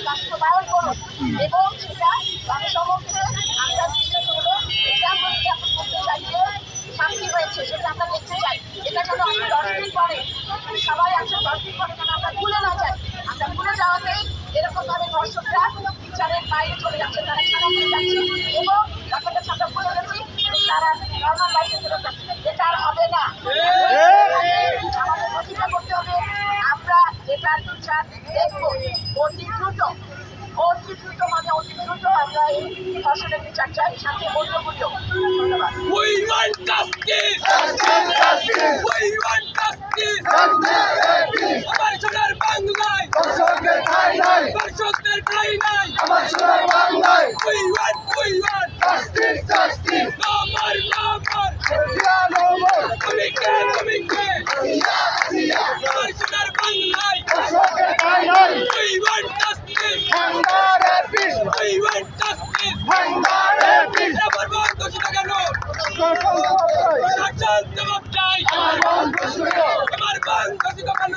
বাস্তবায়ন করুন এবং সেটা জনসমক্ষে আমরা করতে চাই যে শান্তি হয়েছে সেটা আমরা দেখতে চাই। এটা যেন আমরা 10 দিন পরে সবাই আছে 10 দিন পরে যেন আমরা ভুলে না যাই। আমরা ভুলে যাওয়াতেই এরকম ভাবে দর্শকরা বিচারের বাইরে চলে যাচ্ছে, তারা ছাড়া হয়ে যাচ্ছে এবং ব্যাপারটা আমরা ভুলে গেছি তারা নর্মাল লাইফে ফেরত যাচ্ছে। এটা আর হবে না। আমাদের প্রতিজ্ঞা করতে হবে আমরা এটার বিচার দেখবো অতি দ্রুত মানে অতি দ্রুত আমরা এই ধর্ষণের বিচার চাই, সাথে বন্ধুগুলো। ধন্যবাদ। We want justice. We want justice. আমার সোনার বাংলায় দর্শকদের ঠাঁই নাই। We want justice. No more. তুমি কে? আমার সোনার বাংলায় দর্শকদের ঠাঁই নাই। We want justice. We want justice. আমার মন খুশি কেন? শাসন জবাব চাই। আমার মন খুশি কেন?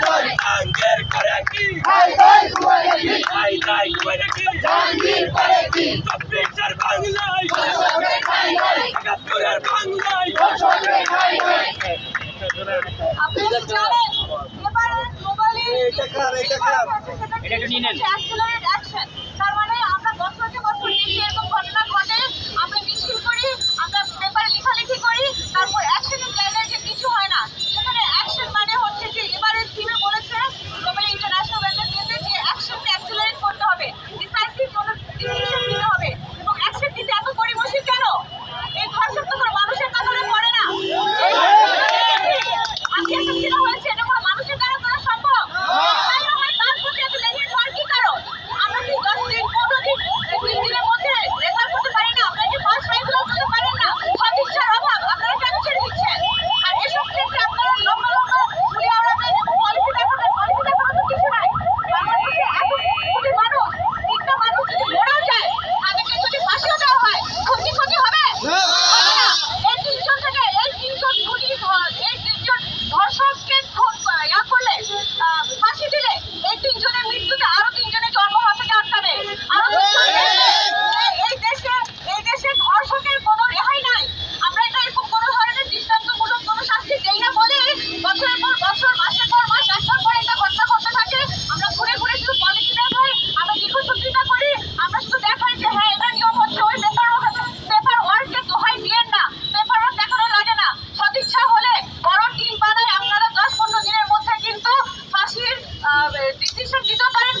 জাহাঙ্গীর করে কি? হাই করে কি? চব্বিশের বাংলায় একাত্তরের বাংলায় আপনারা জানেন এবারে গ্লোবালি এটা একটু নিয়ে নেন। তার মানে আমরা বছর দেখি এরকম ঘটনা ঘটে, আমরা মিছিল করি, আমরা পেপারে লেখালেখি করি, তারপর অ্যাকশনের জায়গায় যে কিছু হয় না। সেখানে অ্যাকশন মানে হচ্ছে যে এবারে টিমে বলেছে গ্লোবালি ইন্টারন্যাশনাল ওয়েদার ডেতে যে অ্যাকশনকে অ্যাক্সিলারেট করতে হবে, ডিসাইসিভ কোনো ডিসিশন নিতে হবে এবং অ্যাকশন নিতে এত পরিবর্তন কেন? এই ধর্ষক তো কোনো মানুষের কারণে করে না। আজকে একটা ছিল হয়েছে এটা কোনো মানুষের কারণে করা সম্ভব? তার প্রতি এত লেগের হওয়ার কি কারণ? আমরা কি 10 দিন 15 দিন 20 দিনের মধ্যে রেজাল্ট করতে পারি না? আমরা কি ফার্স্ট টাইমগুলো করতে পারেন না? সদিচ্ছার অভাব আপনারা কেন ছেড়ে দিচ্ছেন? আর এসব ক্ষেত্রে আপনারা লম্বা ঘুরে আওড়াবেন এবং পলিসি দেখাবেন তো কিছু নাই। বাংলাদেশে এত কোটি মানুষ, 3টা মানুষ যদি মরেও যায় তাদেরকে যদি ফাঁসিও দেওয়া হয় ক্ষতি হবে? এই 3জন থেকে এই 3জন ধর্ষককে করলে ফাঁসি দিলে এই 3জনের মৃত্যুতে আরো 3জনের জন্ম হওয়া থেকে আটকাবে। এই দেশে ধর্ষকের কোনো রেহাই নাই। আমরা এটা এরকম কোনো ধরনের দৃষ্টান্তমূলক কোনো শাস্তি দেই না বলে বছরের পর বছর মাসের পর মাস একটার পর একটা ঘটনা ঘটতে থাকে। আমরা ঘুরে শুধু পলিসি দেখাই, আমরা দীর্ঘসূত্রিতা করি, আমরা শুধু দেখাই যে হ্যাঁ এটা নিয়ম হচ্ছে। ওই পেপার ওয়ার্কের দোহাই দিয়েন না, পেপার ওয়ার্ক দেখানো লাগে না। সদিচ্ছা হলে বড় টিম বানায় আপনারা 10-15 দিনের মধ্যে কিন্তু ফাঁসির ডিসিশন দিতে পারেন।